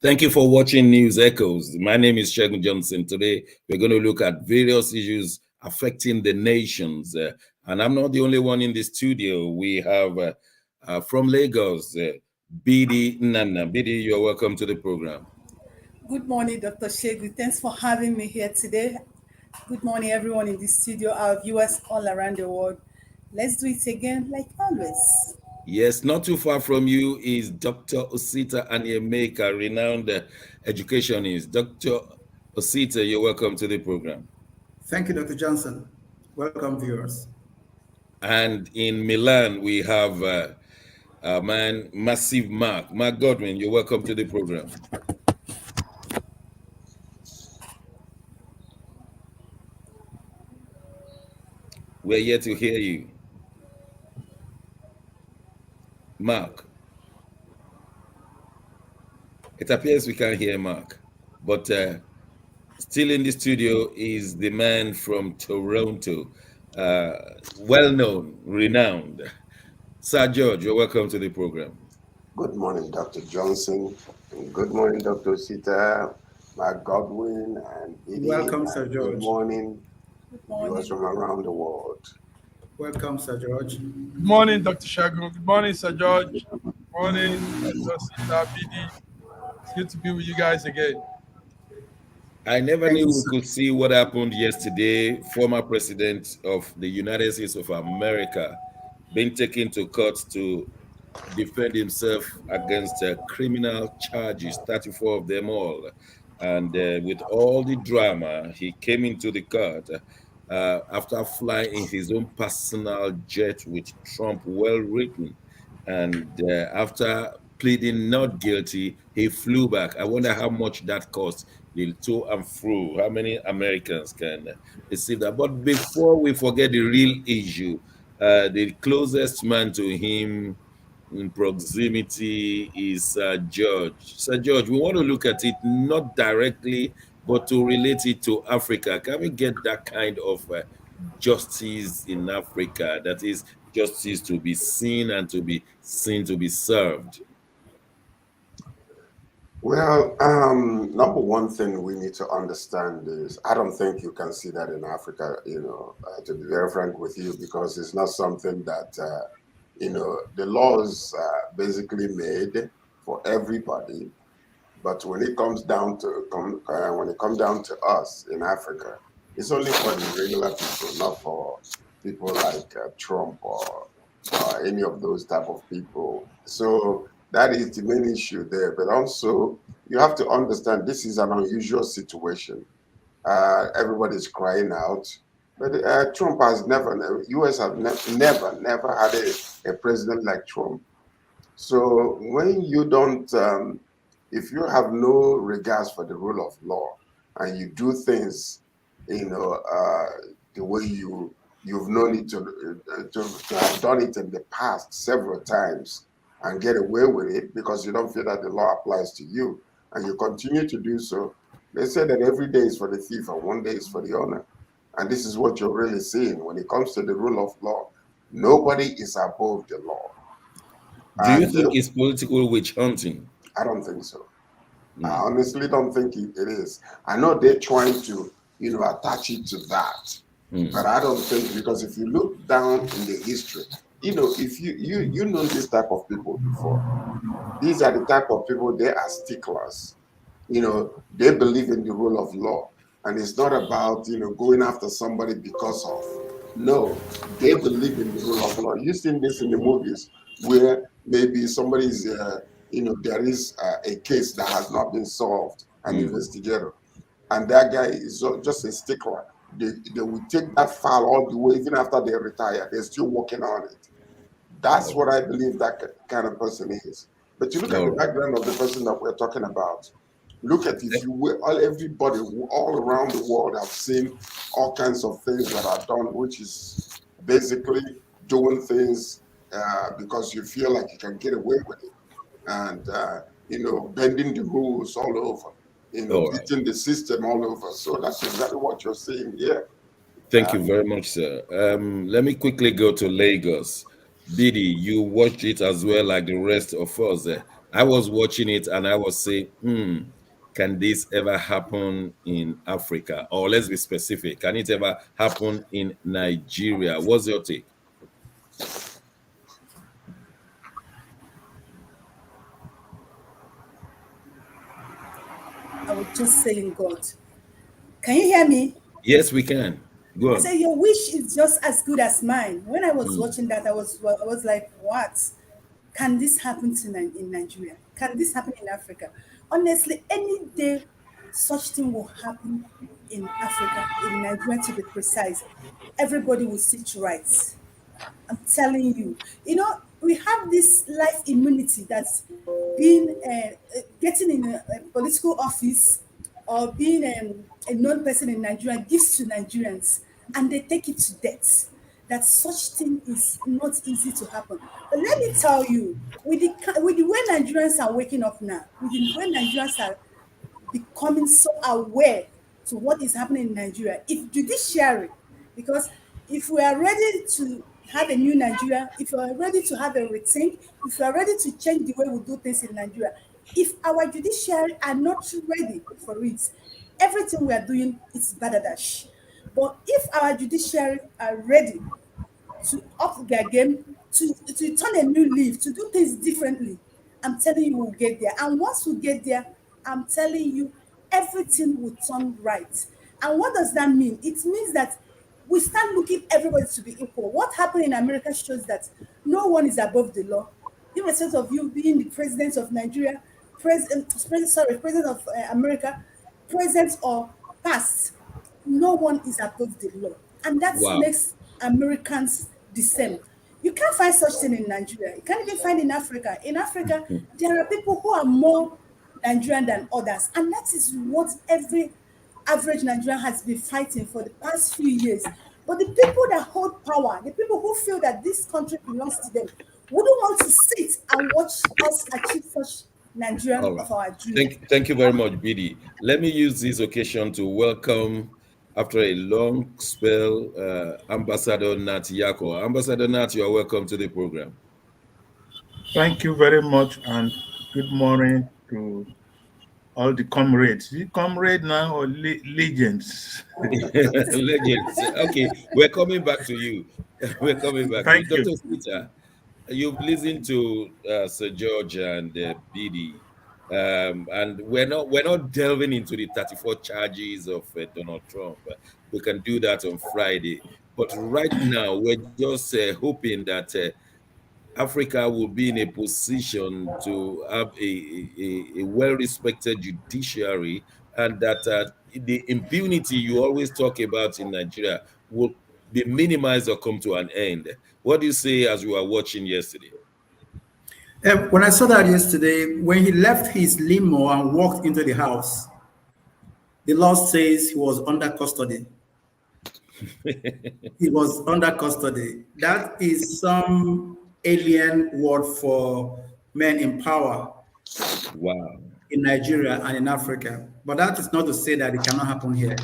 Thank you for watching News Echoes. My name is Shegun Johnson. Today, we're going to look at various issues affecting the nations. And I'm not the only one in the studio. We have from Lagos, Bidi Nana. Bidi, you're welcome to the program. Good morning, Dr. Shegu. Thanks for having me here today. Good morning, everyone in the studio, our viewers all around the world. Let's do it again, like always. Yes, not too far from you is Dr. Osita Anyemeka, renowned educationist. Dr. Osita, you're welcome to the program. Thank you, Dr. Johnson. Welcome, viewers. And in Milan, we have man, Massive Mark. Mark Godwin, you're welcome to the program. We're here to hear you. Mark. It appears we can't hear Mark, but still in the studio is the man from Toronto, well-known, renowned. Sir George, you're welcome to the program. Good morning, Dr. Johnson. And good morning, Dr. Sita, Mark Godwin, and Bidi. Welcome, Sir George. Good morning, Good morning. viewers from around the world. Welcome, Sir George. Good morning, Dr. Shagun. Good morning, Sir George. Good morning, Dr. Sita, Bidi. It's good to be with you guys again. I never knew we could see what happened yesterday. Former President of the United States of America being taken to court to defend himself against criminal charges, 34 of them all. And with all the drama, he came into the court after flying in his own personal jet with Trump, well written. And after pleading not guilty, he flew back. I wonder how much that cost, the to and fro, how many Americans can receive that. But before we forget the real issue, the closest man to him in proximity is George. Sir George, we want to look at it not directly, but to relate it to Africa. Can we get that kind of justice in Africa? That is justice to be seen and to be seen to be served. Well, number one thing we need to understand is I don't think you can see that in Africa, to be very frank with you, because it's not something that, the laws are basically made for everybody. But when it comes down to us in Africa, it's only for the regular people, not for people like Trump or any of those type of people. So that is the main issue there. But also, you have to understand this is an unusual situation. Everybody's crying out. But Trump has never, U.S. have never had a president like Trump. So when you don't, if you have no regards for the rule of law and you do things, the way you've known it to have done it in the past several times and get away with it because you don't feel that the law applies to you and you continue to do so, they say that every day is for the thief and one day is for the owner. And this is what you're really seeing when it comes to the rule of law. Nobody is above the law. Do you think it's political witch hunting? I don't think so. I honestly don't think it is. I know they're trying to, attach it to that. But I don't think, because if you look down in the history, if you know this type of people before, these are the type of people, they are sticklers. They believe in the rule of law. And it's not about, going after somebody because of. No, they believe in the rule of law. You've seen this in the movies where maybe somebody's, there is a case that has not been solved, an investigator. And that guy is just a stickler. They will take that file all the way, even after they retire, they're still working on it. That's what I believe that kind of person is. But you look at the background of the person that we're talking about. Look at it. Everybody all around the world have seen all kinds of things that are done, which is basically doing things because you feel like you can get away with it, and bending the rules all over, beating the system all over. So that's exactly what you're seeing here. Thank you very much, sir. Let me quickly go to Lagos. Bidi, you watched it as well, like the rest of us. I was watching it and I was saying, can this ever happen in Africa? Or let's be specific, can it ever happen in Nigeria? What's your take? I was just saying, God. Can you hear me? Yes, we can. Go I on. said, your wish is just as good as mine. When I was Mm. watching that, I was like, what? Can this happen in Nigeria? Can this happen in Africa? Honestly, any day such thing will happen in Africa, in Nigeria to be precise, everybody will sit right. I'm telling you. We have this life immunity that's being getting in a political office or being a known person in Nigeria gives to Nigerians, and they take it to death. That such thing is not easy to happen. But let me tell you, with the way Nigerians are waking up now, with the way Nigerians are becoming so aware to what is happening in Nigeria. If judiciary, because if we are ready to have a new Nigeria, if we are ready to have a rethink, if we are ready to change the way we do things in Nigeria, if our judiciary are not ready for it, everything we are doing is badadash. But if our judiciary are ready to up their game, to turn a new leaf, to do things differently, I'm telling you, we'll get there. And once we get there, I'm telling you, everything will turn right. And what does that mean? It means that we start looking everybody to be equal. What happened in America shows that no one is above the law. Irrespective of you being the president of Nigeria, president of America, present or past, no one is above the law. And that Wow. makes Americans the same. You can't find such thing in Nigeria. You can't even find in Africa. In Africa, there are people who are more Nigerian than others. And that is what every average Nigerian has been fighting for the past few years. But the people that hold power, the people who feel that this country belongs to them, wouldn't want to sit and watch us achieve such Nigerian All right. of our dream. Thank you very much, BD. Let me use this occasion to welcome, after a long spell, Ambassador Nat Yako. Ambassador Nat, you are welcome to the program. Thank you very much, and good morning to all the comrades. The comrade now or legends? Legends. Okay, we're coming back to you. We're coming back to you. Thank you. Dr. Peter, you've listened to Sir George and BD. And we're not delving into the 34 charges of Donald Trump. We can do that on Friday. But right now, we're just hoping that Africa will be in a position to have a well-respected judiciary, and that the impunity you always talk about in Nigeria will be minimized or come to an end. What do you say as we were watching yesterday? When I saw that yesterday, when he left his limo and walked into the house, the law says he was under custody. He was under custody. That is some alien word for men in power Wow. in Nigeria and in Africa. But that is not to say that it cannot happen here.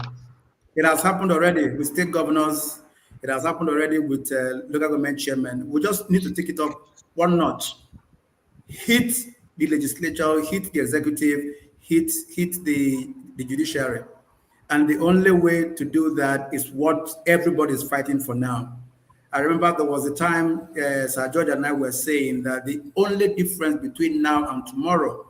It has happened already with state governors. It has happened already with local government chairmen. We just need to take it up one notch. Hit the legislature, hit the executive, hit the judiciary. And the only way to do that is what everybody is fighting for now. I remember there was a time Sir George and I were saying that the only difference between now and tomorrow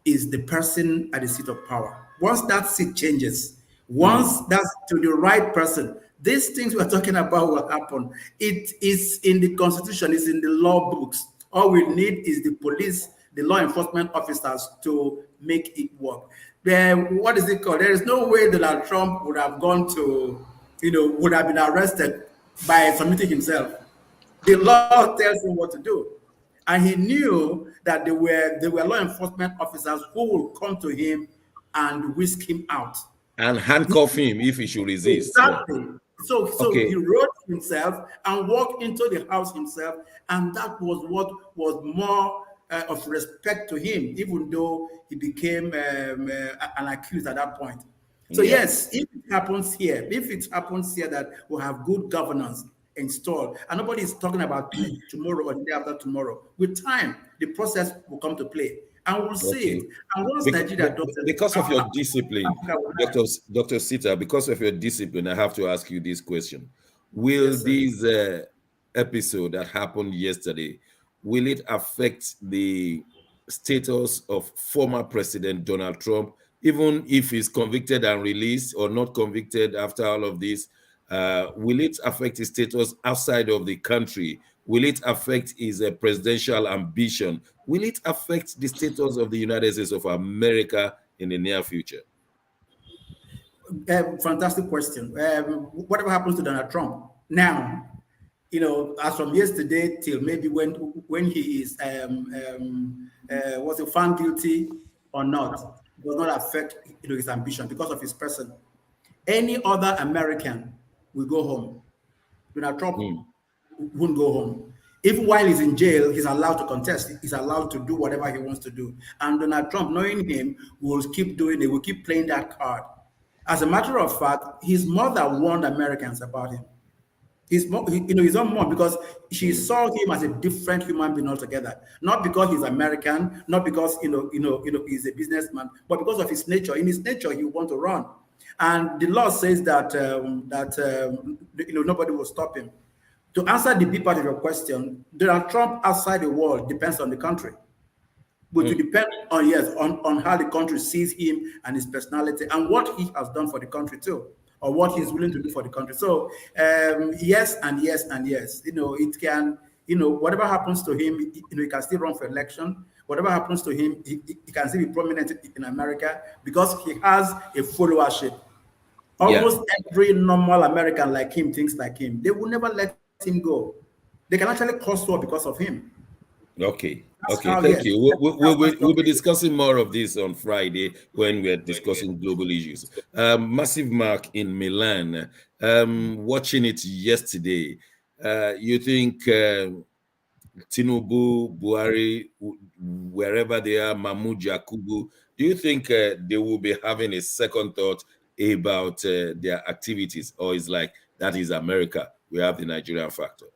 is the person at the seat of power. Once that seat changes, once that's to the right person, these things we're talking about will happen. It is in the constitution, it's in the law books. All we need is the police, the law enforcement officers to make it work. Then what is it called? There is no way Donald Trump would have gone to, would have been arrested by submitting himself. The law tells him what to do. And he knew that there were law enforcement officers who will come to him and whisk him out. And handcuff him if he should resist. Exactly. So Okay. he wrote himself and walked into the house himself, and that was what was more of respect to him, even though he became an accused at that point. So yes, if it happens here that we have good governance, installed. And nobody is talking about tomorrow or the day after tomorrow. With time, the process will come to play. And we'll see it. And once Nigeria does it, because of your discipline, Africa Dr. Sita, because of your discipline, I have to ask you this question. Will Yes, this episode that happened yesterday, will it affect the status of former President Donald Trump, even if he's convicted and released or not convicted after all of this? Will it affect his status outside of the country? Will it affect his presidential ambition? Will it affect the status of the United States of America in the near future? Fantastic question. Whatever happens to Donald Trump now, as from yesterday till maybe when he is was he found guilty or not, does not affect his ambition because of his person. Any other American will go home. Donald Trump won't go home. Even while he's in jail, he's allowed to contest. He's allowed to do whatever he wants to do. And Donald Trump, knowing him, will keep doing it, will keep playing that card. As a matter of fact, his mother warned Americans about him. His own mom, because she saw him as a different human being altogether. Not because he's American, not because he's a businessman, but because of his nature. In his nature, he want to run, and the law says that nobody will stop him. To answer the B part of your question, Donald Trump outside the world depends on the country. But it depends on how the country sees him and his personality and what he has done for the country too, or what he's willing to do for the country. So yes and yes and yes. It can, whatever happens to him, he can still run for election. Whatever happens to him, he can still be prominent in America because he has a followership. Almost every normal American like him thinks like him. They will never let him go. They can actually cause war because of him. Okay. Thank you. We'll be discussing more of this on Friday when we're discussing global issues. Massive Mark in Milan, watching it yesterday. You think Tinubu, Buhari, wherever they are, Mahmoud Yakubu, do you think they will be having a second thought about their activities, or is like that is America? We have the Nigerian factor.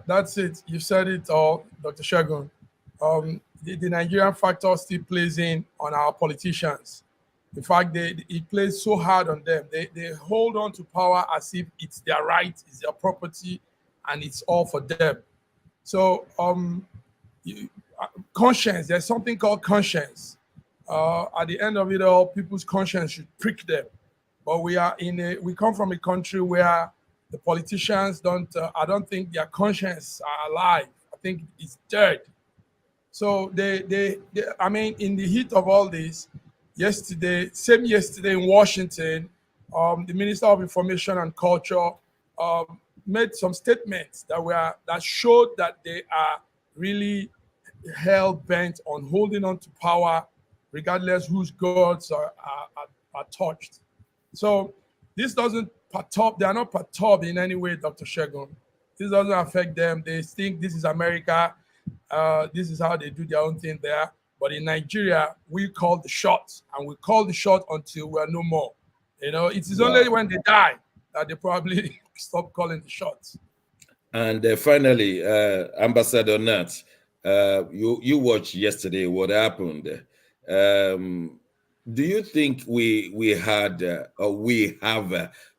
That's it. You said it all, Dr. Shagun. The Nigerian factor still plays in on our politicians. In fact, it plays so hard on them. They hold on to power as if it's their right, it's their property, and it's all for them. So, conscience, there's something called conscience. At the end of it all, people's conscience should prick them. But we come from a country where the politicians I don't think their conscience are alive. I think it's dead. So I mean, in the heat of all this, yesterday in Washington, the Minister of Information and Culture made some statements that showed that they are really hell bent on holding on to power, regardless whose gods are touched. So this doesn't perturb. They are not perturbed in any way, Dr. Shagun. This doesn't affect them. They think this is America. This is how they do their own thing there. But in Nigeria, we call the shots, and we call the shot until we are no more. It is only when they die that they probably stop calling the shots. And finally, Ambassador Nat, you watched yesterday what happened. Do you think we have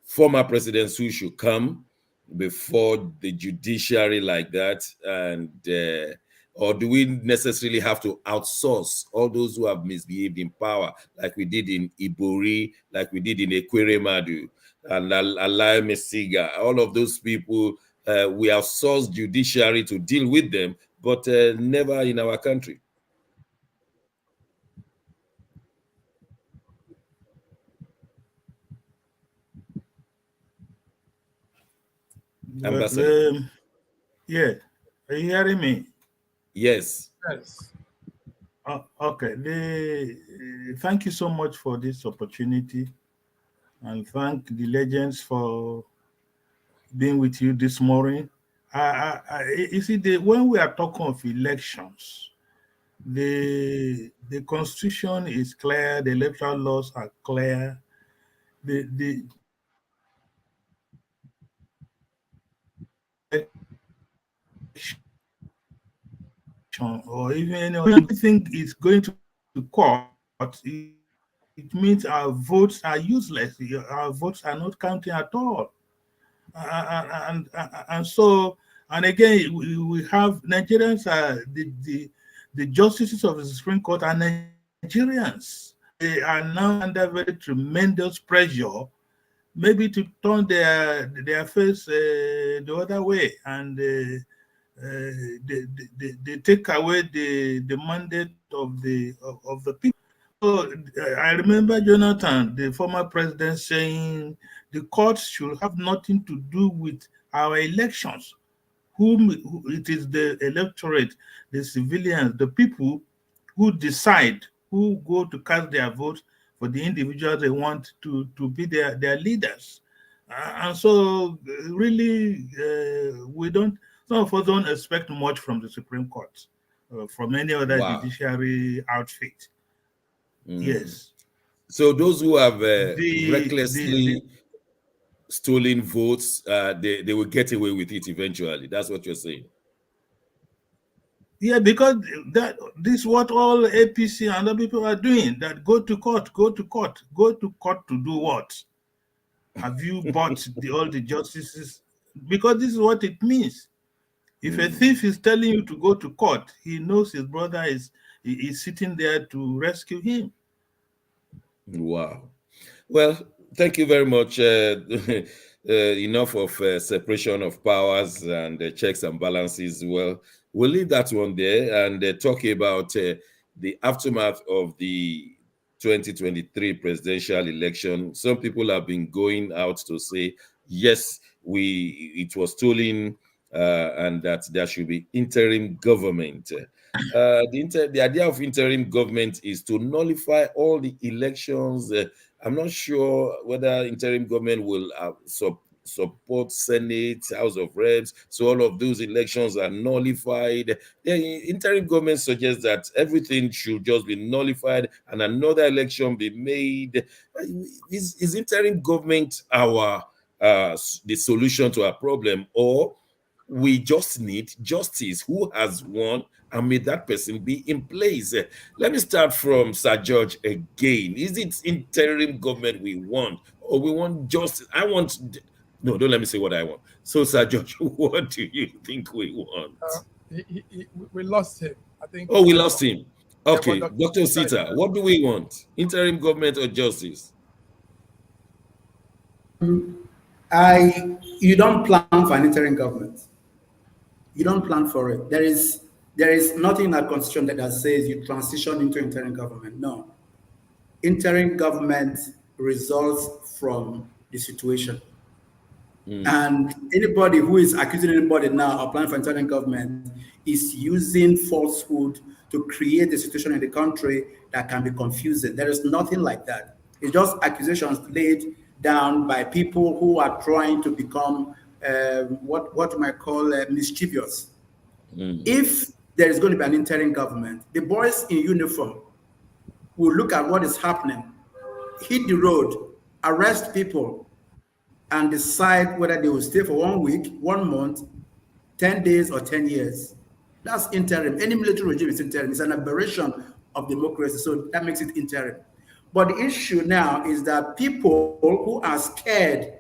former presidents who should come before the judiciary like that, and or do we necessarily have to outsource all those who have misbehaved in power, like we did in Ibori, like we did in Ekweremadu, and Alai Mesiga, all of those people? We outsource judiciary to deal with them, but never in our country. Ambassador. Yeah, are you hearing me? Yes. Okay. Thank you so much for this opportunity, and thank the legends for being with you this morning. You see, when we are talking of elections, the constitution is clear, the electoral laws are clear. The or even anything is going to court, it means our votes are useless. Our votes are not counting at all. And so, and again, we have Nigerians are the justices of the Supreme Court are Nigerians. They are now under very tremendous pressure, maybe to turn their face the other way, and they take away the mandate of the people. So I remember Jonathan, the former president, saying the courts should have nothing to do with our elections. It is the electorate, the civilians, the people who decide, who go to cast their vote for the individuals they want to be their leaders. And so really, some of us don't expect much from the Supreme Court, from any other judiciary outfit. Yes. So those who have The recklessly stolen votes, they will get away with it eventually. That's what you're saying. Yeah, because this is what all APC and other people are doing. That go to court. To do what? Have you bought all the justices? Because this is what it means. If a thief is telling you to go to court, he knows his brother is sitting there to rescue him. Wow. Well, thank you very much. Enough of separation of powers and checks and balances. Well, we'll leave that one there and talk about the aftermath of the 2023 presidential election. Some people have been going out to say, yes, it was stolen and that there should be interim government. The idea of interim government is to nullify all the elections. I'm not sure whether interim government will support Senate, House of Reps, so all of those elections are nullified. The interim government suggests that everything should just be nullified and another election be made. Is interim government the solution to our problem, or we just need justice? Who has won, and may that person be in place? Let me start from Sir George again. Is it interim government we want, or we want justice? No, don't let me say what I want. So, Sir George, what do you think we want? We lost him, I think. Oh, we lost him. Okay, Yeah, Dr. Sita, what do we want? Interim government or justice? You don't plan for an interim government. You don't plan for it. There is nothing in our constitution that says you transition into interim government. No. Interim government results from the situation. And anybody who is accusing anybody now of applying for interim government is using falsehood to create a situation in the country that can be confusing. There is nothing like that. It's just accusations laid down by people who are trying to become what you might call mischievous. If there is going to be an interim government, the boys in uniform will look at what is happening, hit the road, arrest people, and decide whether they will stay for 1 week, 1 month, 10 days, or 10 years. That's interim. Any military regime is interim. It's an aberration of democracy, so that makes it interim. But the issue now is that people who are scared,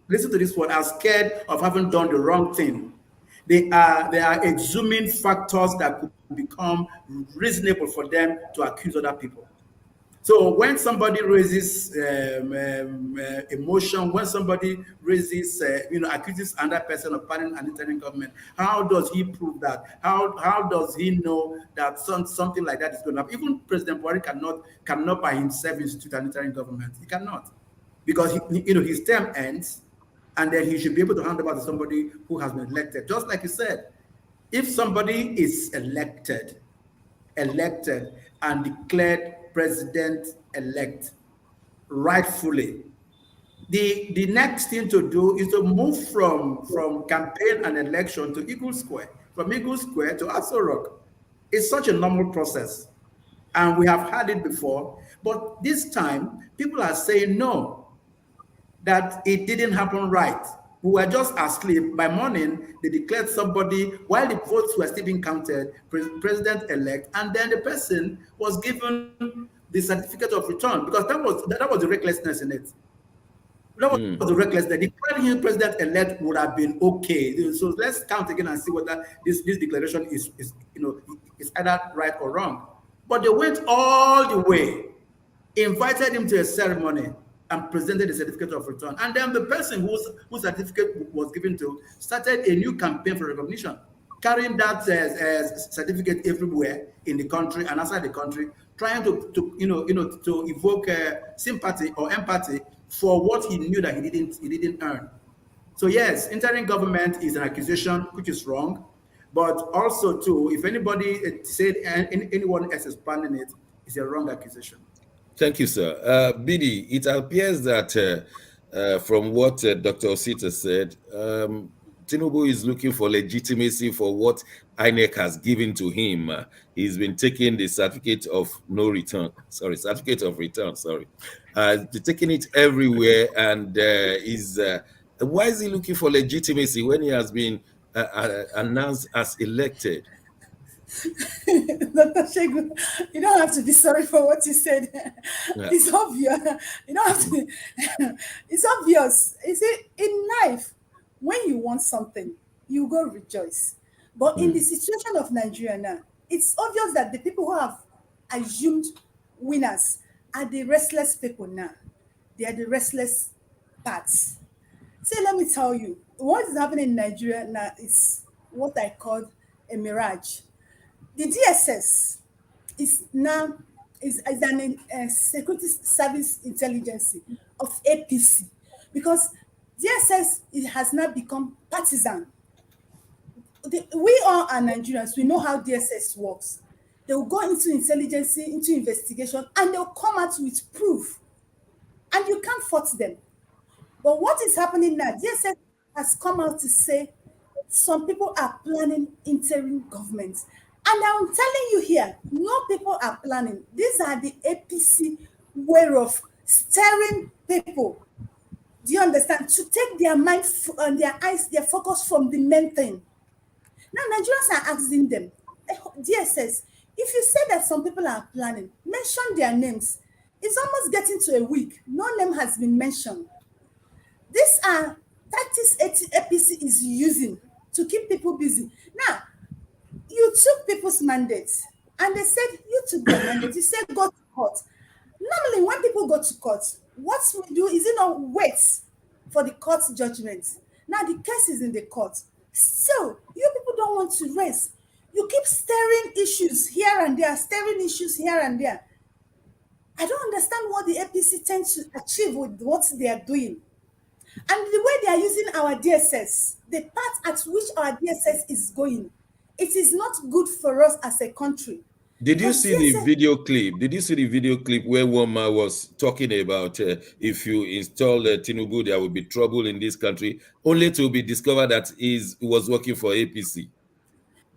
listen to this word, are scared of having done the wrong thing. They are exhuming factors that could become reasonable for them to accuse other people. So when somebody raises emotion, when somebody raises, accuses another person of planning an interim government, how does he prove that? How does he know that something like that is going to happen? Even President Buhari cannot by himself institute an interim government. He cannot, because his term ends, and then he should be able to hand over to somebody who has been elected. Just like you said, if somebody is elected and declared president-elect rightfully, the next thing to do is to move from campaign and election to Eagle Square, from Eagle Square to Aso Rock. It's such a normal process, and we have had it before, but this time people are saying no, that it didn't happen right. who were just asleep. By morning, they declared somebody while the votes were still being counted, president-elect, and then the person was given the certificate of return, because that was the recklessness in it. That was the reckless. That declaring him president-elect would have been okay. So let's count again and see whether this declaration is is either right or wrong. But they went all the way, invited him to a ceremony, and presented the certificate of return. And then the person whose certificate was given to started a new campaign for recognition, carrying that certificate everywhere in the country and outside the country, trying to evoke sympathy or empathy for what he knew that he didn't earn. So yes, interim government is an accusation which is wrong, but also too, if anybody said anyone else is planning it, it's a wrong accusation. Thank you, sir. Bidi, it appears that from what Dr. Osita said, Tinubu is looking for legitimacy for what INEC has given to him. He's been taking the certificate of certificate of return, taking it everywhere, and why is he looking for legitimacy when he has been announced as elected? Dr. Shegu, you don't have to be sorry for what you said. Yeah. It's obvious. You don't have to. It's obvious. You see, in life, when you want something, you go rejoice. But in the situation of Nigeria now, it's obvious that the people who have assumed winners are the restless people now. They are the restless parts. See, let me tell you, what is happening in Nigeria now is what I call a mirage. The DSS is now an security service intelligence of APC, because DSS has now become partisan. We all are Nigerians. We know how DSS works. They will go into intelligence, into investigation, and they'll come out with proof, and you can't fault them. But what is happening now? DSS has come out to say some people are planning interim governments. And I'm telling you here, no people are planning. These are the APC way of steering people. Do you understand? To take their mind and their eyes, their focus from the main thing. Now, Nigerians are asking them, DSS, if you say that some people are planning, mention their names. It's almost getting to a week. No name has been mentioned. These are tactics APC is using to keep people busy. Now, you took people's mandates, and they said you took their mandate. You said go to court. Normally, when people go to court, what we do is not wait for the court's judgment. Now the case is in the court. So you people don't want to rest. You keep stirring issues here and there, I don't understand what the APC tends to achieve with what they are doing. And the way they are using our DSS, the path at which our DSS is going, it is not good for us as a country. Did you see the video clip? Did you see the video clip where one man was talking about if you install Tinubu, there will be trouble in this country, only to be discovered that he was working for APC?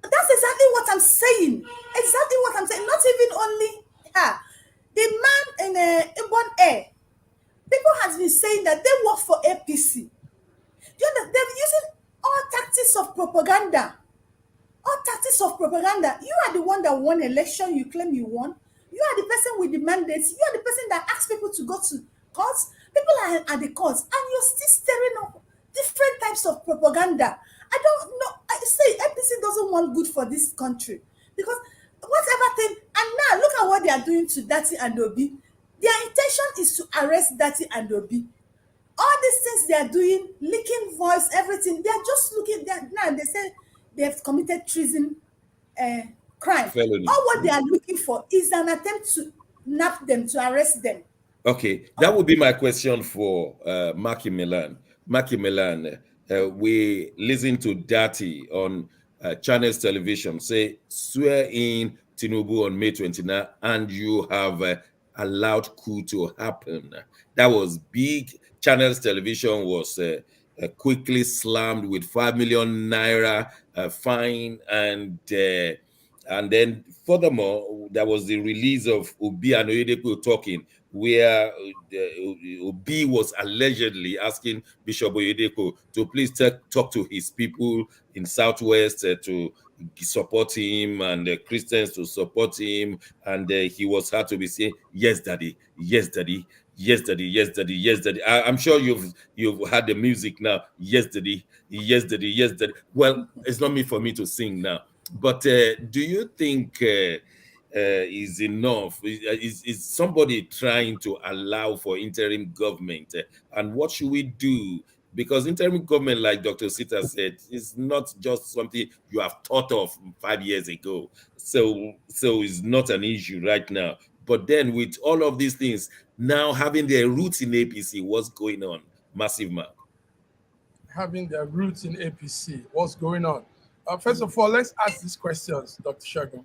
That's exactly what I'm saying. Not even only her. The man in Ibon Air, people has been saying that they work for APC. They're using all tactics of propaganda. You are the one that won election. You claim you won. You are the person with the mandates. You are the person that asks people to go to courts. People are at the courts, and you're still stirring up different types of propaganda. I don't know. I say APC doesn't want good for this country, because whatever thing. And now look at what they are doing to Dati and Obi. Their intention is to arrest Dati and Obi. All these things they are doing, leaking voice, everything. They are just looking there now. They say they have committed treason crime. Felony. All what they are looking for is an attempt to nab them, to arrest them. Okay, that would be my question for Maki Milan. Maki Milan, we listen to Dati on Channels Television say, swear in Tinubu on May 29, and you have allowed coup to happen. That was big. Channels Television was quickly slammed with 5 million naira fine, and And then, furthermore, there was the release of Obi and Oyedepo talking, where Obi was allegedly asking Bishop Oyedepo to please talk to his people in Southwest to support him, and Christians to support him. And he was had to be saying, "Yes, Daddy. Yes, Daddy. Yes, Daddy. Yes, Daddy. Yes, Daddy." I'm sure you've had the music now. Yes, Daddy. Yes, Daddy. Yes, Daddy. Well, it's not me for me to sing now. But do you think is enough? Is somebody trying to allow for interim government? And what should we do? Because interim government, like Dr. Sita said, is not just something you have thought of 5 years ago. So it's not an issue right now. But then with all of these things now having their roots in APC, what's going on? Massive Mark. Having their roots in APC, what's going on? First of all, let's ask these questions, Dr. Shagun.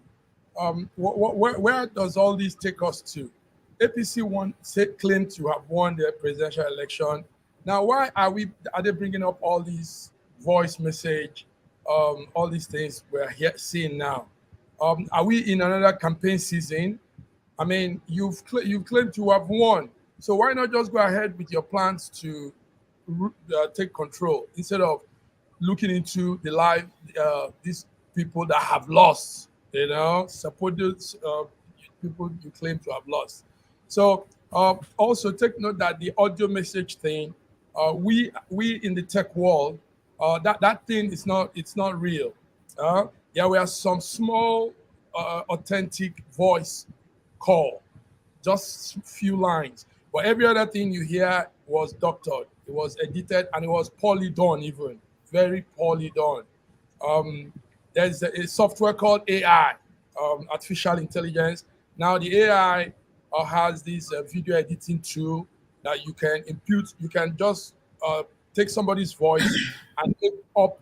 Where does all this take us to? APC claim to have won the presidential election. Now, why are they bringing up all these voice message, all these things we're seeing now? Are we in another campaign season? I mean, you've claimed to have won, so why not just go ahead with your plans to take control instead of looking into the life these people that have lost, supported people you claim to have lost. So also take note that the audio message thing, we in the tech world, that thing is not real. There were some small authentic voice call, just few lines, but every other thing you hear was doctored, it was edited, and it was poorly done, even very poorly done. There's a software called AI, artificial intelligence. Now the AI has this video editing tool that you can impute. You can just take somebody's voice and make up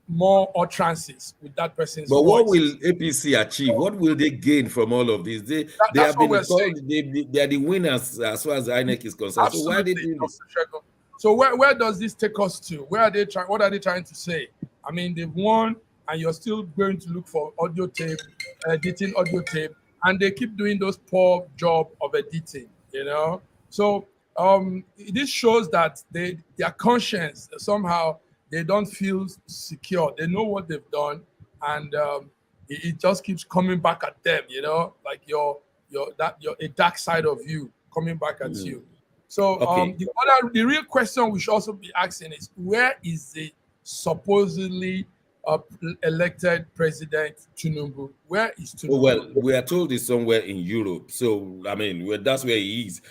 more utterances with that person's But voice. what will APC achieve? What will they gain from all of this? They That's have what been we're called, saying. they are the winners as far as INEC is concerned. So why are they Absolutely, doing this? Dr. Shegun. So where does this take us to? Where are they trying? What are they trying to say? I mean, they've won, and you're still going to look for audio tape, editing audio tape, and they keep doing those poor job of editing. So this shows that their conscience somehow they don't feel secure. They know what they've done, and it just keeps coming back at them. Like a dark side of you coming back at you. So Okay. the real question we should also be asking is, where is the supposedly elected president Tinubu? Where is Tinubu? Oh, well, we are told he's somewhere in Europe. So, I mean, that's where he is.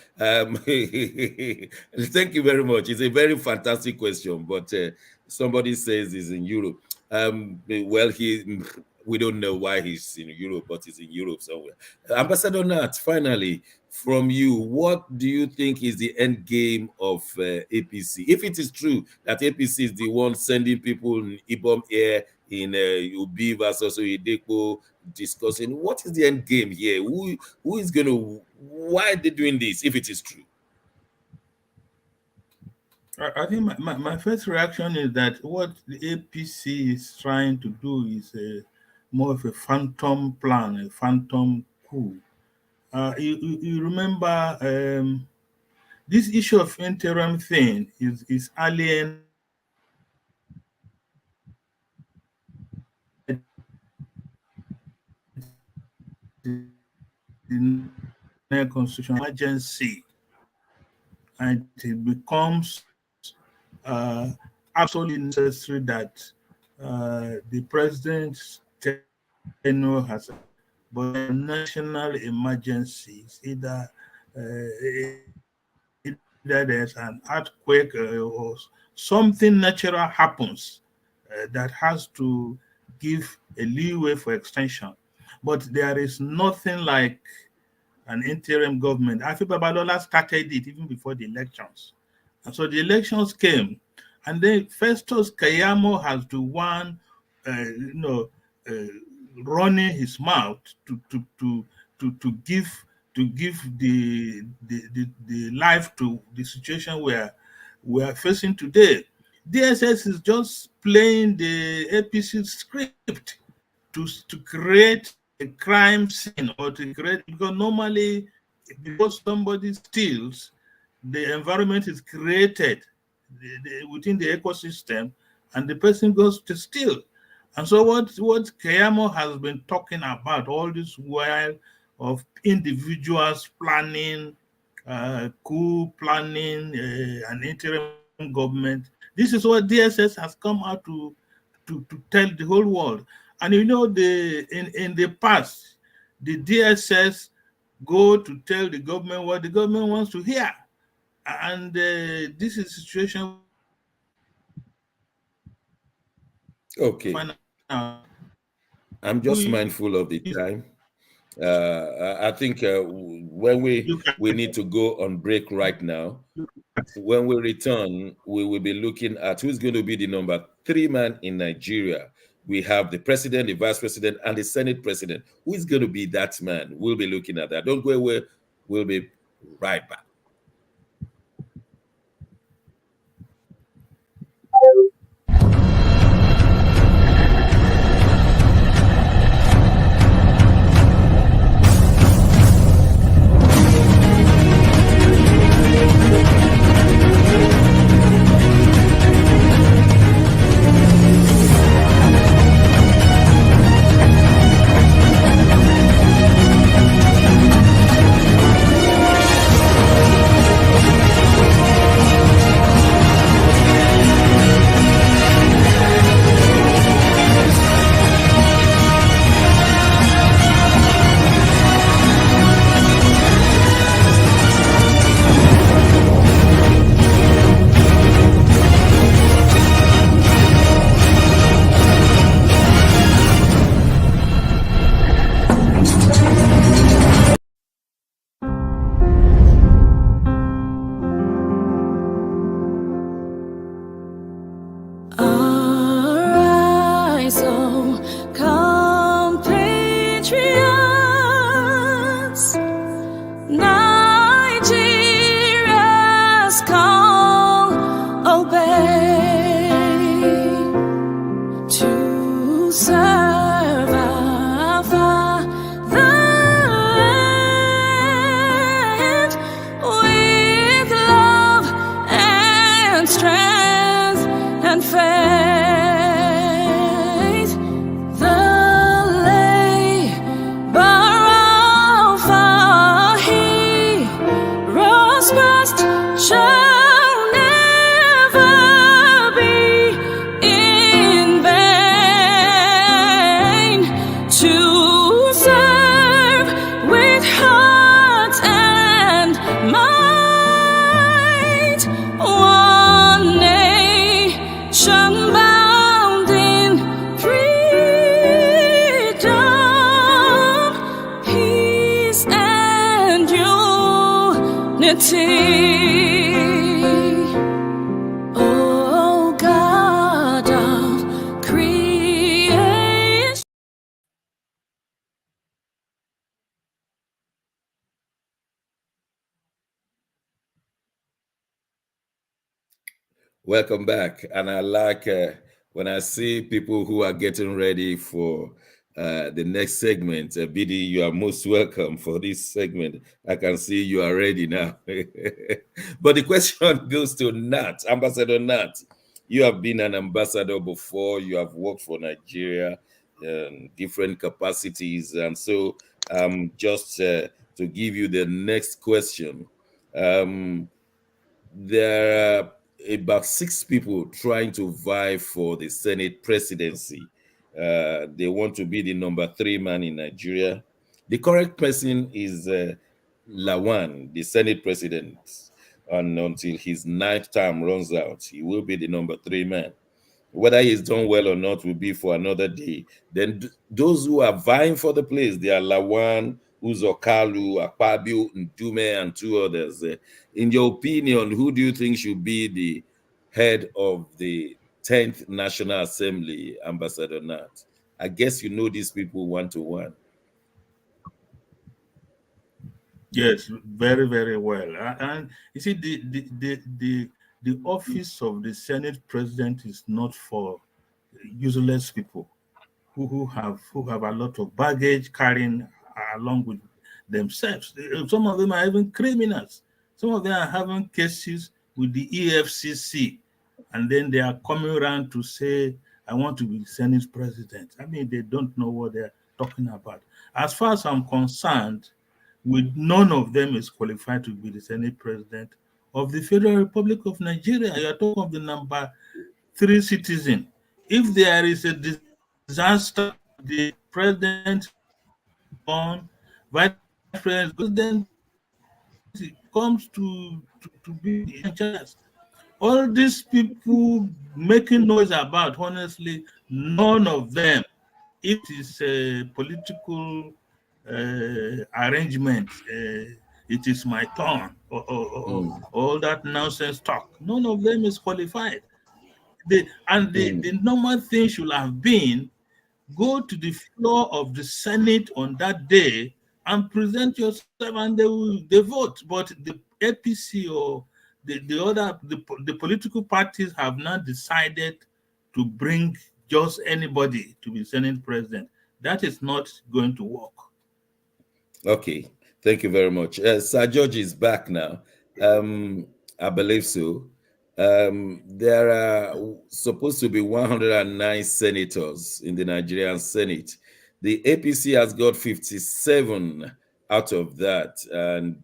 Thank you very much. It's a very fantastic question, but somebody says he's in Europe. Well, we don't know why he's in Europe, but he's in Europe somewhere. Ambassador Nat, finally, from you, what do you think is the end game of APC? If it is true that APC is the one sending people in Ibom Air, in Ubi versus Oyedepo, discussing what is the end game here? Who is going to? Why are they doing this? If it is true, I think my first reaction is that what the APC is trying to do is more of a phantom plan, a phantom coup. You remember this issue of interim thing is alien the constitutional emergency, and it becomes absolutely necessary that the president's tenure has, but national emergencies, either there's an earthquake or something natural happens that has to give a leeway for extension. But there is nothing like an interim government. I think Babalola started it even before the elections. And so the elections came, and then Festus Kayamo has the one, running his mouth to give the life to the situation where we are facing today. DSS is just playing the APC script to create a crime scene or to create, because normally before somebody steals, the environment is created within the ecosystem, and the person goes to steal. And so what Keyamo has been talking about all this while of individuals planning, coup planning, an interim government, this is what DSS has come out to tell the whole world. And you know, in the past, the DSS go to tell the government what the government wants to hear. And this is a situation. Okay. I'm just mindful of the time. I think when we need to go on break right now. When we return, we will be looking at who's going to be the number 3 man in Nigeria. We have the president, the vice president, and the Senate president. Who is going to be that man? We'll be looking at that. Don't go away. We'll be right back. Welcome back. And I like when I see people who are getting ready for the next segment. BD, you are most welcome for this segment. I can see you are ready now. But the question goes to Nat, Ambassador Nat. You have been an ambassador before. You have worked for Nigeria in different capacities. And so just to give you the next question, there are about 6 people trying to vie for the Senate presidency. They want to be the number 3 man in Nigeria. The correct person is Lawan, the Senate president. And until his 9th term runs out, he will be the number 3 man. Whether he's done well or not will be for another day. Then those who are vying for the place, they are Lawan, Uzokalu, Akpabio, Ndume, and 2 others. In your opinion, who do you think should be the head of the 10th National Assembly, Ambassador Nat? I guess you know these people one to one. Yes, very, very well. And you see, the office of the Senate President is not for useless people. who have a lot of baggage carrying along with themselves. Some of them are even criminals. Some of them are having cases with the EFCC, and then they are coming around to say, I want to be Senate president. I mean, they don't know what they're talking about. As far as I'm concerned, with none of them is qualified to be the Senate president of the Federal Republic of Nigeria. You are talking of the number 3 citizen. If there is a disaster, the president on, vice president goes, then it comes to be in charge. All these people making noise about, honestly, none of them, if it is a political arrangement, it is my turn, or all that nonsense talk, none of them is qualified. The normal thing should have been, go to the floor of the Senate on that day and present yourself, and they vote. But the APC or the political parties have now decided to bring just anybody to be Senate president. That is not going to work. Okay, thank you very much. Sir George is back now. I believe so. There are supposed to be 109 senators in the Nigerian Senate. The APC has got 57 out of that. And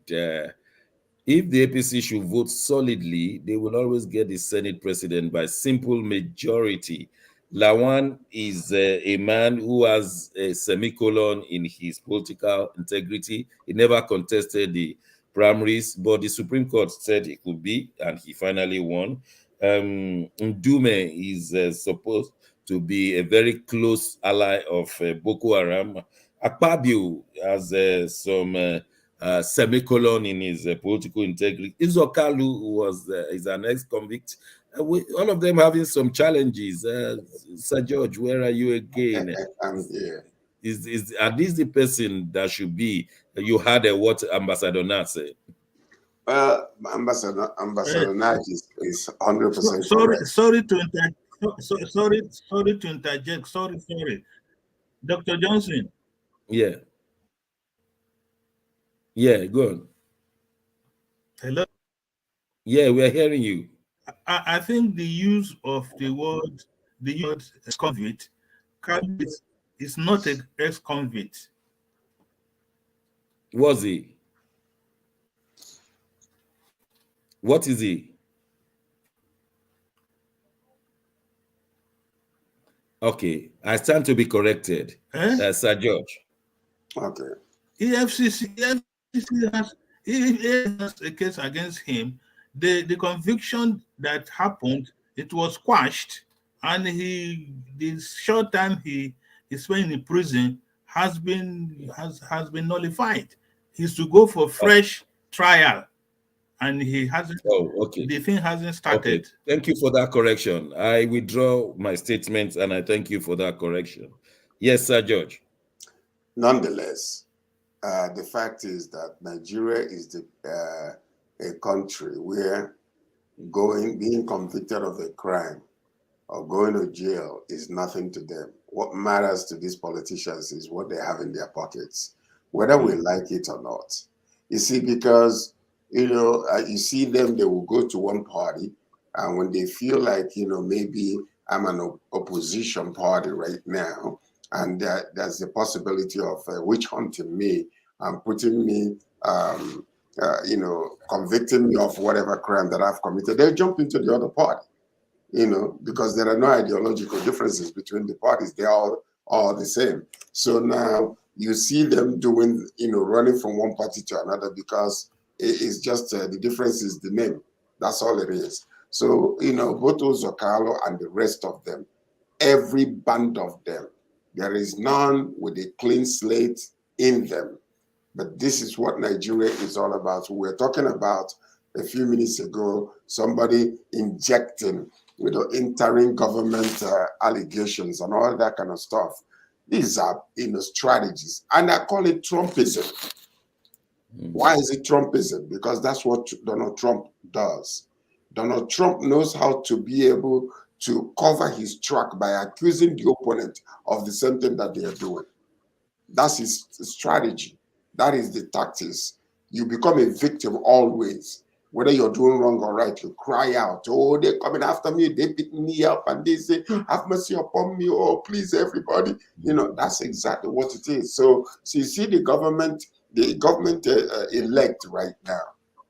if the APC should vote solidly, they will always get the Senate president by simple majority. Lawan is a man who has a semicolon in his political integrity. He never contested the primaries, but the Supreme Court said it could be, and he finally won. Ndume is supposed to be a very close ally of Boko Haram. Akpabio has some semicolon in his political integrity. Izokalu is an ex-convict. All of them having some challenges. Sir George, where are you again? I'm here. Are these the person that should be? You had what Ambassador Nat said. Ambassador Nat is 100% correct. Sorry to interject. Sorry. Dr. Johnson. Yeah. Yeah, go on. Hello? Yeah, we are hearing you. I think the use of the word ex-convict is not an ex-convict. Was he? What is he? Okay, I stand to be corrected, Sir George. Okay. EFCC has a case against him. The conviction that happened, it was quashed, and the short time he spent in prison has been nullified. He's to go for fresh trial, and he hasn't. Oh, okay. The thing hasn't started. Okay. Thank you for that correction. I withdraw my statement, and I thank you for that correction. Yes, Sir George. Nonetheless, the fact is that Nigeria is a country where being convicted of a crime or going to jail is nothing to them. What matters to these politicians is what they have in their pockets, whether we like it or not. You see, because, you see them, they will go to one party, and when they feel like, maybe I'm an opposition party right now, and there's the possibility of witch hunting me and putting me, convicting me of whatever crime that I've committed, they jump into the other party, because there are no ideological differences between the parties. They're all the same. So now you see them doing, running from one party to another, because it's just the difference is the name. That's all it is. So, Boto Zokalo and the rest of them, every band of them, there is none with a clean slate in them. But this is what Nigeria is all about. We were talking about a few minutes ago, somebody injecting interim government allegations and all that kind of stuff. These are strategies, and I call it Trumpism. Why is it Trumpism? Because that's what Donald Trump does. Donald Trump knows how to be able to cover his track by accusing the opponent of the same thing that they are doing. That's his strategy. That is the tactics. You become a victim always. Whether you're doing wrong or right, you cry out, oh, they're coming after me, they beat me up, and they say, have mercy upon me, oh, please, everybody. You know, that's exactly what it is. So you see the government elect right now.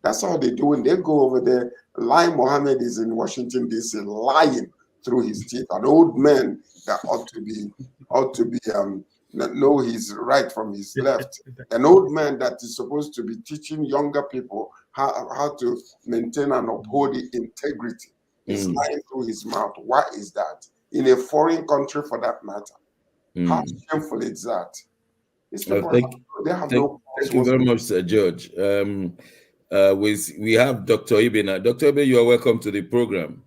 That's how they're doing. They go over there. Lai Mohammed is in Washington, D.C., lying through his teeth. An old man that ought to be know his right from his left. An old man that is supposed to be teaching younger people how to maintain and uphold the integrity. He's lying through his mouth. Why is that? In a foreign country, for that matter. How shameful is that? Thank you very much, Sir George. We have Dr. Ibe now. Dr. Ibe, you are welcome to the program.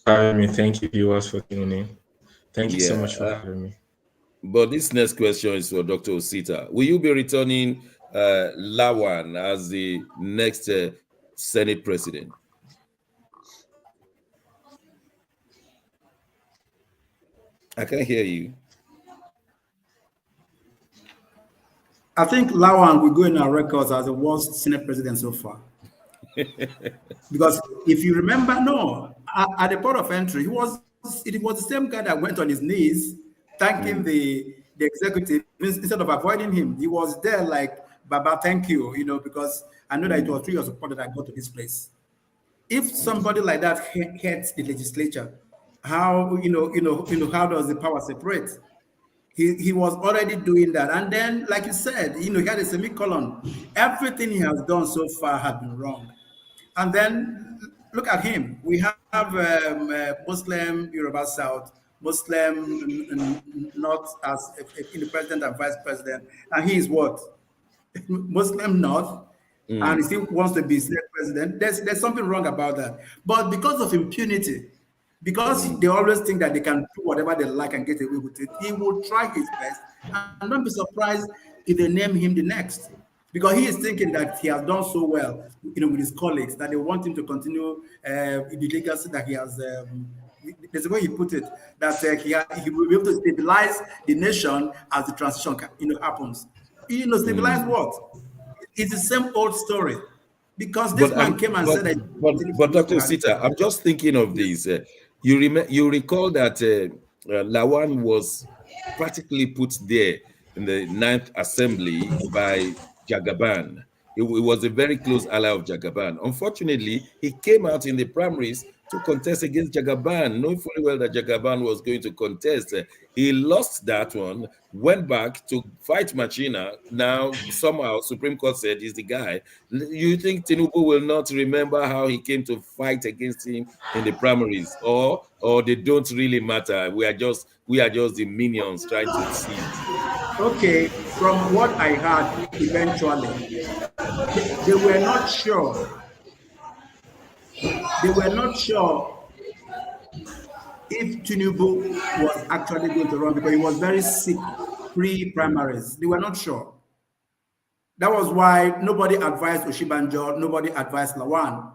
Thank you, viewers, for tuning in. Thank you so much for having me. But this next question is for Dr. Osita. Will you be returning Lawan as the next Senate President? I can't hear you. I think Lawan will go in our records as the worst Senate President so far. Because if you remember, at the port of entry, it was the same guy that went on his knees thanking the executive instead of avoiding him. He was there like, Baba, thank you, because I know that it was through your support that I got to this place. If somebody like that heads the legislature, how how does the power separate? He was already doing that, and then, like you said, he had a semicolon. Everything he has done so far has been wrong. And then look at him. We have Muslim Yoruba South, Muslim North as in the president and vice president, and he is what? Muslim North, and he still wants to be Senate president. There's something wrong about that. But because of impunity, because they always think that they can do whatever they like and get away with it, he will try his best, and don't be surprised if they name him the next. Because he is thinking that he has done so well, with his colleagues, that they want him to continue the legacy that he has. There's a way he put it, that he will be able to stabilize the nation as the transition, happens. Stabilize what? It's the same old story. Because this man came and said that. But Dr. Sita, I'm just thinking of this. You recall that Lawan was practically put there in the 9th Assembly by Jagaban. It was a very close ally of Jagaban. Unfortunately, he came out in the primaries to contest against Jagaban, knowing fully well that Jagaban was going to contest. He lost that one, went back to fight Machina. Now, somehow, Supreme Court said he's the guy. You think Tinubu will not remember how he came to fight against him in the primaries? Or they don't really matter? We are just the minions trying to see. Okay, from what I heard, eventually, they were not sure. They were not sure if Tinubu was actually going to run because he was very sick pre-primaries. They were not sure. That was why nobody advised Oshibanjo, nobody advised Lawan.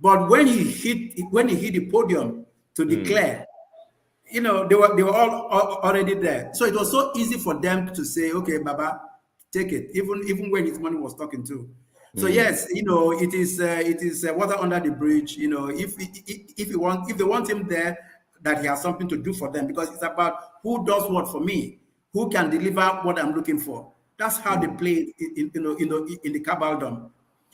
But when he hit the podium to declare, they were all already there. So it was so easy for them to say, okay, Baba, take it, even when his money was talking to. So yes, it is water under the bridge. If they want him there, that he has something to do for them, because it's about who does what for me, who can deliver what I'm looking for. That's how they play in the cabaldom,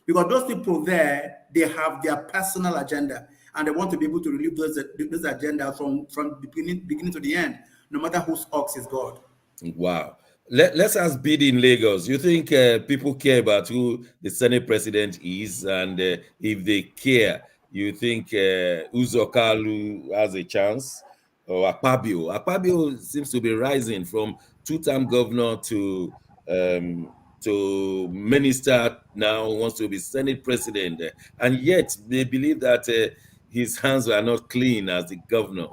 because those people there, they have their personal agenda, and they want to be able to relieve those agenda from beginning to the end, no matter whose ox is God. Wow. Let's ask Bidi in Lagos. You think people care about who the Senate president is, and if they care, you think Uzokalu has a chance, or Akpabio? Akpabio seems to be rising from two-term governor to minister, now wants to be Senate president, and yet they believe that his hands are not clean as the governor.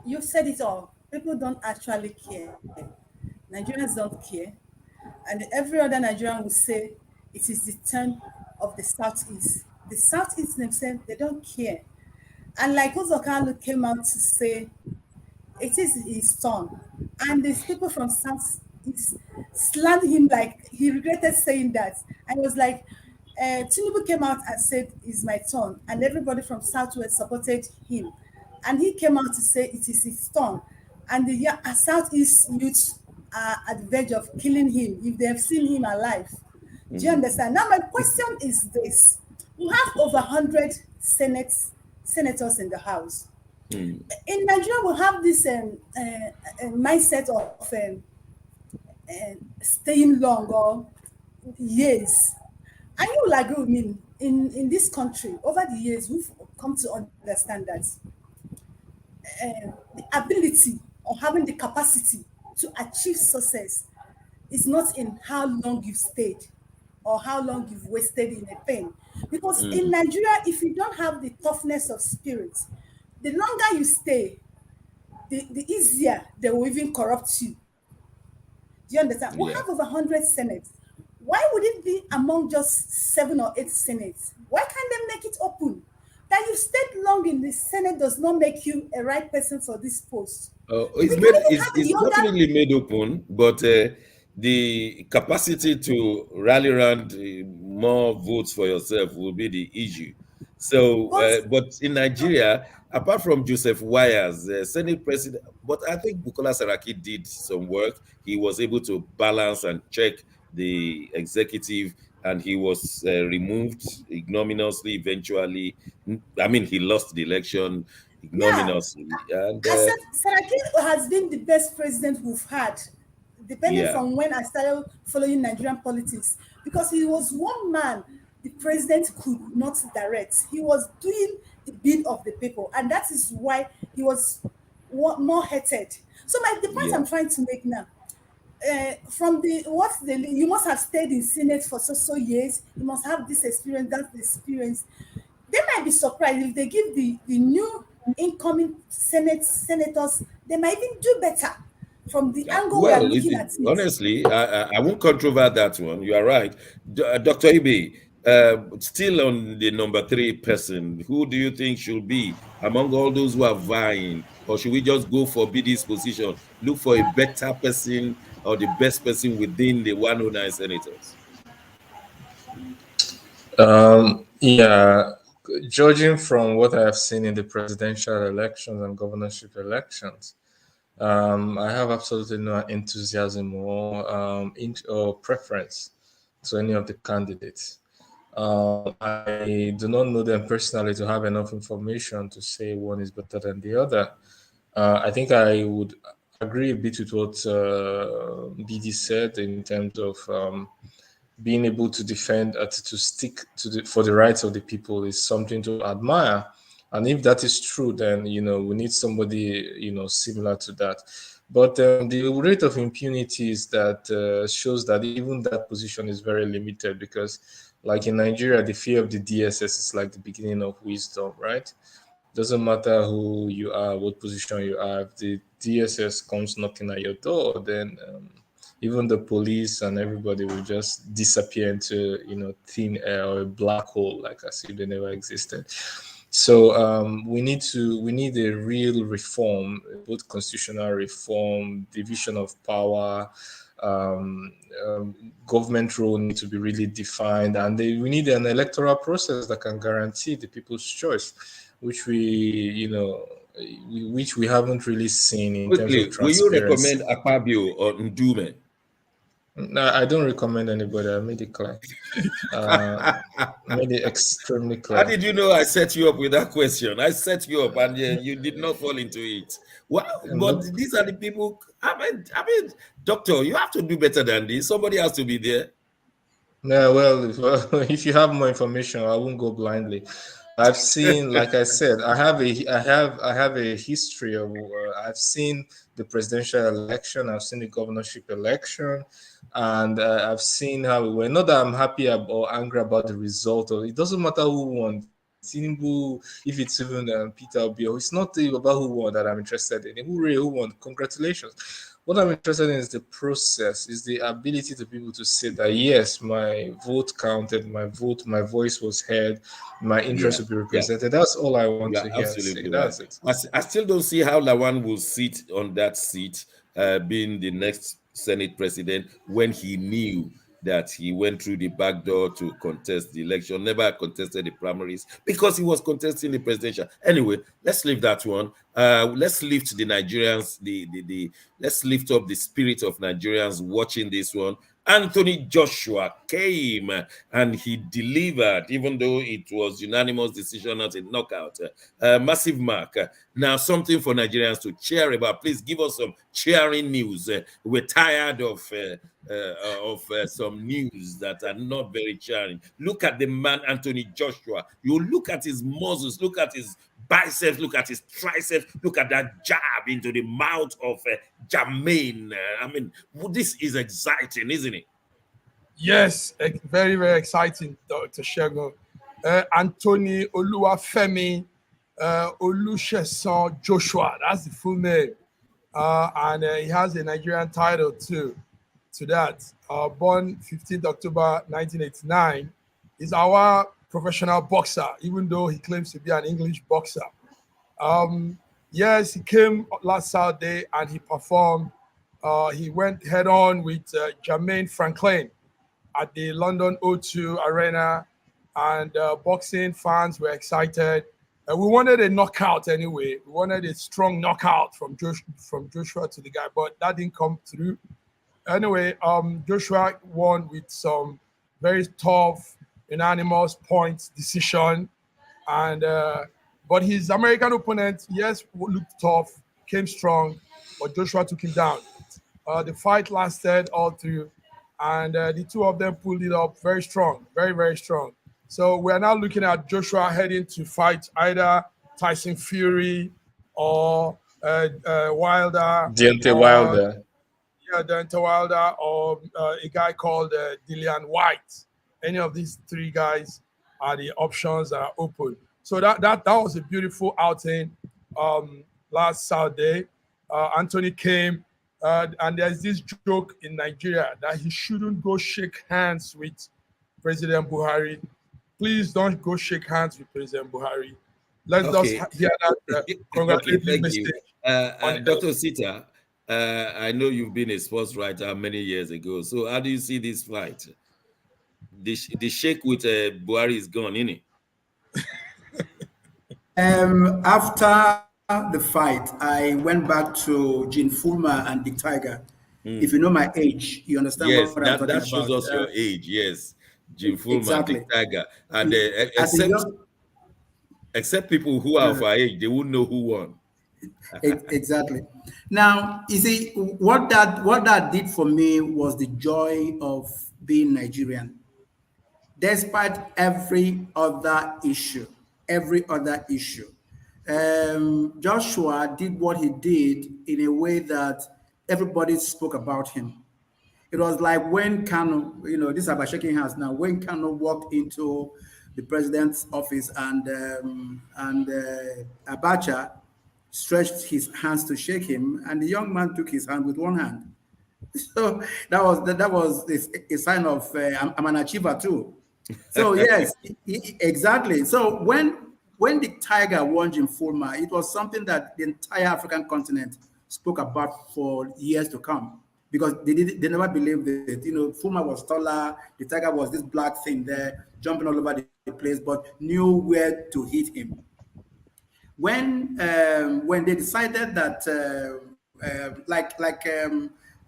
You said it all. People don't actually care. Nigerians don't care. And every other Nigerian will say it is the turn of the Southeast The Southeast themselves, they don't care. And like Uzokalu came out to say, it is his turn. And these people from South East slammed him like he regretted saying that. And it was like, Tinubu came out and said, it's my turn. And everybody from Southwest supported him. And he came out to say, it is his turn. And the Southeast youth are at the verge of killing him if they have seen him alive. Do you understand? Now, my question is this. We have over 100 senators in the House. In Nigeria, we have this mindset of staying long or years. And you will agree with me, in this country, over the years, we've come to understand that the ability or having the capacity to achieve success is not in how long you've stayed or how long you've wasted in a pain. Because in Nigeria, if you don't have the toughness of spirit, the longer you stay, the easier they will even corrupt you. Do you understand? We have over 100 senates. Why would it be among just 7 or 8 senates? Why can't they make it open? That you stayed long in the Senate does not make you a right person for this post. It's definitely made open, but the capacity to rally around more votes for yourself will be the issue. So, but in Nigeria, apart from Joseph Wires, Senate President, but I think Bukola Saraki did some work. He was able to balance and check the executive, and he was removed ignominiously eventually. I mean, he lost the election ignominiously. And I said Saraki has been the best president we've had, depending from when I started following Nigerian politics, because he was one man the president could not direct. He was doing the bid of the people, and that is why he was more hated. So the point I'm trying to make now, you must have stayed in Senate for so years. You must have this experience, that experience. They might be surprised if they give the new incoming senators. They might even do better from the angle we are looking at it. Honestly, I won't controvert that one. You are right, Dr. Ibe. Still on the number 3 person, who do you think should be among all those who are vying, or should we just go for BD's position, look for a better person or the best person within the 109 senators? Yeah, judging from what I have seen in the presidential elections and governorship elections, I have absolutely no enthusiasm or preference to any of the candidates. I do not know them personally to have enough information to say one is better than the other. I think I would agree a bit with what BD said in terms of being able to defend, to stick to for the rights of the people is something to admire. And if that is true, then we need somebody similar to that. But the rate of impunity is that shows that even that position is very limited, because, like in Nigeria, the fear of the DSS is like the beginning of wisdom, right? Doesn't matter who you are, what position you are. If the DSS comes knocking at your door, then even the police and everybody will just disappear into thin air or a black hole, like as if they never existed. So we need a real reform, both constitutional reform, division of power, government role need to be really defined, and we need an electoral process that can guarantee the people's choice, which we haven't really seen in terms of transparency. Will you recommend Akpabio or Ndume? No, I don't recommend anybody. I made it clear. Made it extremely clear. How did you know I set you up with that question? I set you up, and you did not fall into it. Well, but these are the people. I mean, doctor, you have to do better than this. Somebody has to be there. No, well, if you have more information, I won't go blindly. I've seen, like I said, I have a history of. I've seen the presidential election. I've seen the governorship election, and I've seen how we were. Not that I'm happy or angry about the result of it. It doesn't matter who won. Tinubu, if it's even Peter Obi, it's not about who won that I'm interested in. Who won? Congratulations. What I'm interested in is the process, is the ability to people to say that yes, my vote counted, my voice was heard, my Yeah, interest will be yeah. represented. That's all I want You are to hear say. absolutely right. That's it. I still don't see how Lawan will sit on that seat, being the next Senate president, when he knew that he went through the back door to contest the election, never contested the primaries because he was contesting the presidential. Anyway, let's leave that one. Let's lift the Nigerians, let's lift up the spirit of Nigerians watching this one. Anthony Joshua came and he delivered, even though it was unanimous decision, not a knockout. Massive mark. Now, something for Nigerians to cheer about. Please give us some cheering news. We're tired of some news that are not very cheering. Look at the man, Anthony Joshua. You look at his muscles, look at his biceps, look at his triceps, look at that jab into the mouth of Jermaine. I mean, this is exciting, isn't it? Yes, very, very exciting, Dr. Shegun. Anthony Oluwafemi Olusesan Joshua, that's the full name. And he has a Nigerian title too, to that. Born 15th October 1989, is our professional boxer, even though he claims to be an English boxer. Yes, he came last Saturday and he performed. He went head on with Jermaine Franklin at the London O2 Arena, and boxing fans were excited. We wanted a knockout anyway. We wanted a strong knockout from Joshua to the guy, but that didn't come through. Anyway, Joshua won with some very tough, unanimous points decision, and but his American opponent, yes, looked tough, came strong, but Joshua took him down. The fight lasted all through, and the two of them pulled it up very strong, very, very strong. So we are now looking at Joshua heading to fight either Tyson Fury or Wilder. Deontay Wilder. Yeah, Deontay Wilder, or a guy called Dillian White. Any of these three guys are the options that are open. So that was a beautiful outing last Saturday. Anthony came, and there's this joke in Nigeria that he shouldn't go shake hands with President Buhari. Please don't go shake hands with President Buhari. Let's just hear that congratulatory message. Dr. Sita, I know you've been a sports writer many years ago. So how do you see this fight? The shake with Buhari is gone, isn't it? After the fight, I went back to Gene Fulmer and Dick Tiger. If you know my age, you understand yes, what I'm talking about. That shows us your age, yes. Gene Fulmer, exactly. Dick Tiger. And except people who are of our age, they won't know who won. Exactly. Now, you see, what that did for me was the joy of being Nigerian. Despite every other issue, Joshua did what he did in a way that everybody spoke about him. It was like when Kano, this is about shaking hands now, when Kano walked into the president's office and Abacha stretched his hands to shake him, and the young man took his hand with one hand. So that was a sign of I'm an achiever too. So yes, exactly. So when the Tiger won Jim Fulmer, it was something that the entire African continent spoke about for years to come, because they never believed it. Fulmer was taller, the Tiger was this black thing there, jumping all over the place, but knew where to hit him. When they decided that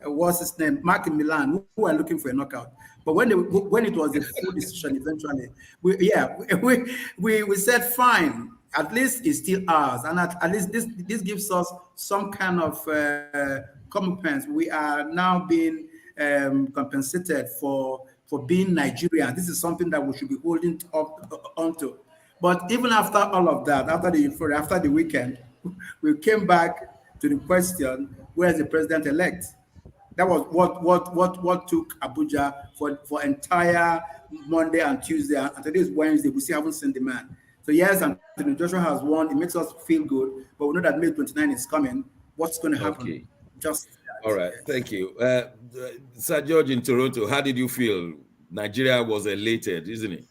what's his name, Mark in Milan, who were looking for a knockout, but when it was a full decision eventually, we said fine, at least it's still ours, and at least this gives us some kind of recompense. We are now being compensated for being Nigerian. This is something that we should be holding onto. But even after all of that, after the weekend, we came back to the question: where's the president-elect? That was what took Abuja for entire Monday and Tuesday, and today is Wednesday. We still haven't seen the man. So yes, Anthony Joshua has won. It makes us feel good, but we know that May 29 is coming. What's going to happen? Okay. All right, thank you. Sir George in Toronto, how did you feel? Nigeria was elated, isn't it?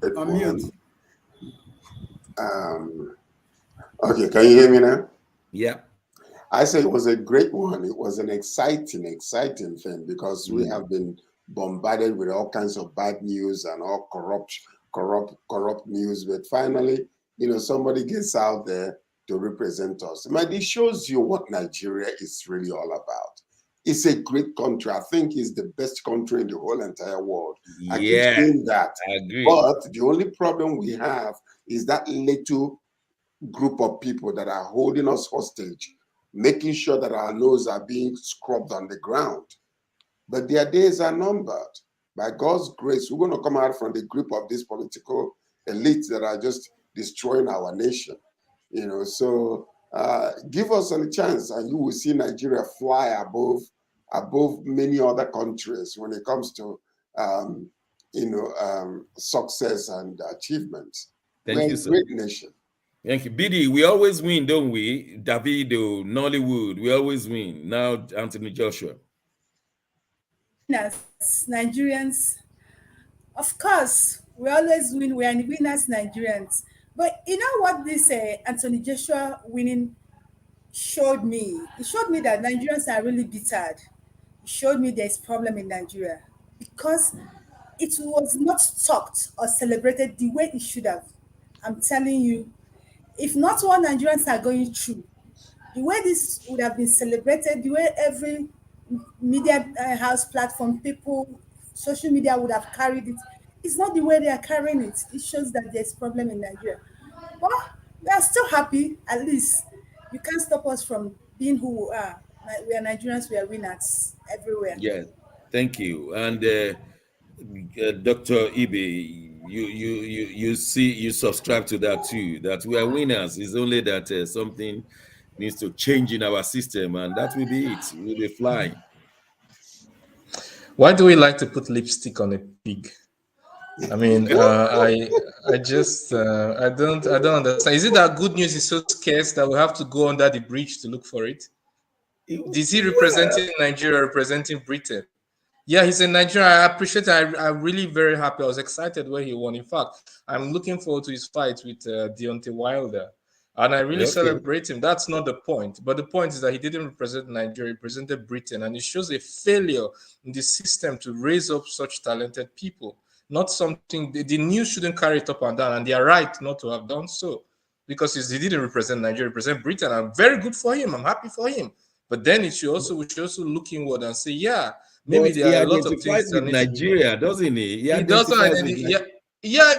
Unmute. Okay, can you hear me now? Yeah. I say it was a great one. It was an exciting thing because we have been bombarded with all kinds of bad news and all corrupt news. But finally, somebody gets out there to represent us. Man, it shows you what Nigeria is really all about. It's a great country. I think it's the best country in the whole entire world. I keep saying that. I agree. But the only problem we have is that little group of people that are holding us hostage, making sure that our noses are being scrubbed on the ground. But their days are numbered. By God's grace, we're going to come out from the grip of this political elites that are just destroying our nation. So give us a chance and you will see Nigeria fly above many other countries when it comes to success and achievements. Thank you, sir. We're a great nation. Thank you. BD, we always win, don't we? Davido, Nollywood, we always win. Now, Anthony Joshua. As Nigerians, of course, we always win. We are winners, Nigerians. But you know what this Anthony Joshua winning showed me? It showed me that Nigerians are really bittered. It showed me there's problem in Nigeria because it was not talked or celebrated the way it should have. I'm telling you, if not what Nigerians are going through, the way this would have been celebrated, the way every media house platform, people, social media would have carried it, it's not the way they are carrying it. It shows that there's problem in Nigeria. But we are still happy, at least. You can't stop us from being who we are. We are Nigerians, we are winners everywhere. Yeah, thank you. And Dr. Ibe, you subscribe to that too, that we are winners. It's only that something needs to change in our system, and that will be it. We'll be flying. Why do we like to put lipstick on a pig? I mean, I don't understand. Is it that good news is so scarce that we have to go under the bridge to look for it? Is he representing Nigeria, representing Britain? Yeah, he's in Nigeria. I appreciate it. I'm really very happy. I was excited when he won. In fact, I'm looking forward to his fight with Deontay Wilder. And I really celebrate him. That's not the point. But the point is that he didn't represent Nigeria, he represented Britain. And it shows a failure in the system to raise up such talented people. Not something, the news shouldn't carry it up and down. And they are right not to have done so. Because he didn't represent Nigeria, he represented Britain. I'm very good for him. I'm happy for him. But then we should also look inward and say, yeah, maybe there are a lot of things with Nigeria, doesn't he? He doesn't identify. Yeah,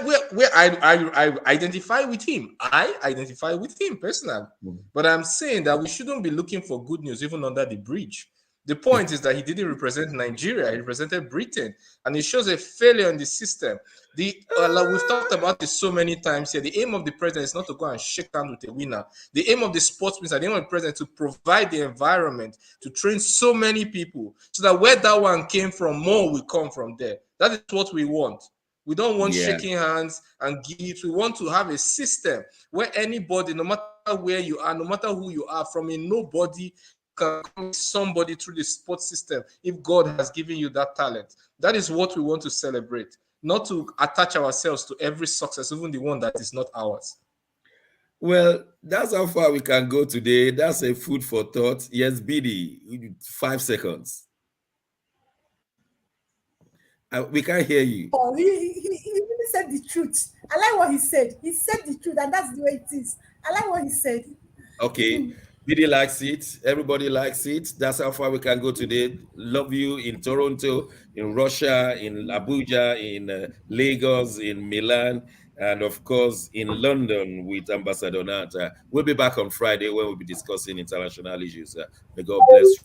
I identify with him. I identify with him personally. But I'm saying that we shouldn't be looking for good news even under the bridge. The point is that he didn't represent Nigeria, he represented Britain, and it shows a failure in the system. We've talked about this so many times here. The aim of the president is not to go and shake hands with a winner. The aim of the sportsmen, the aim of the president is to provide the environment to train so many people so that where that one came from, more will come from there. That is what we want. We don't want shaking hands and gifts. We want to have a system where anybody, no matter where you are, no matter who you are, from a nobody, can come somebody through the sports system if God has given you that talent. That is what we want to celebrate, not to attach ourselves to every success, even the one that is not ours. Well, that's how far we can go today. That's a food for thought. Yes, BD, 5 seconds. We can't hear you. Oh, he really said the truth. I like what he said. He said the truth, and that's the way it is. I like what he said. Okay. BD likes it. Everybody likes it. That's how far we can go today. Love you in Toronto, in Russia, in Abuja, in Lagos, in Milan, and of course in London with Ambassador Nata. We'll be back on Friday when we'll be discussing international issues. May God bless you.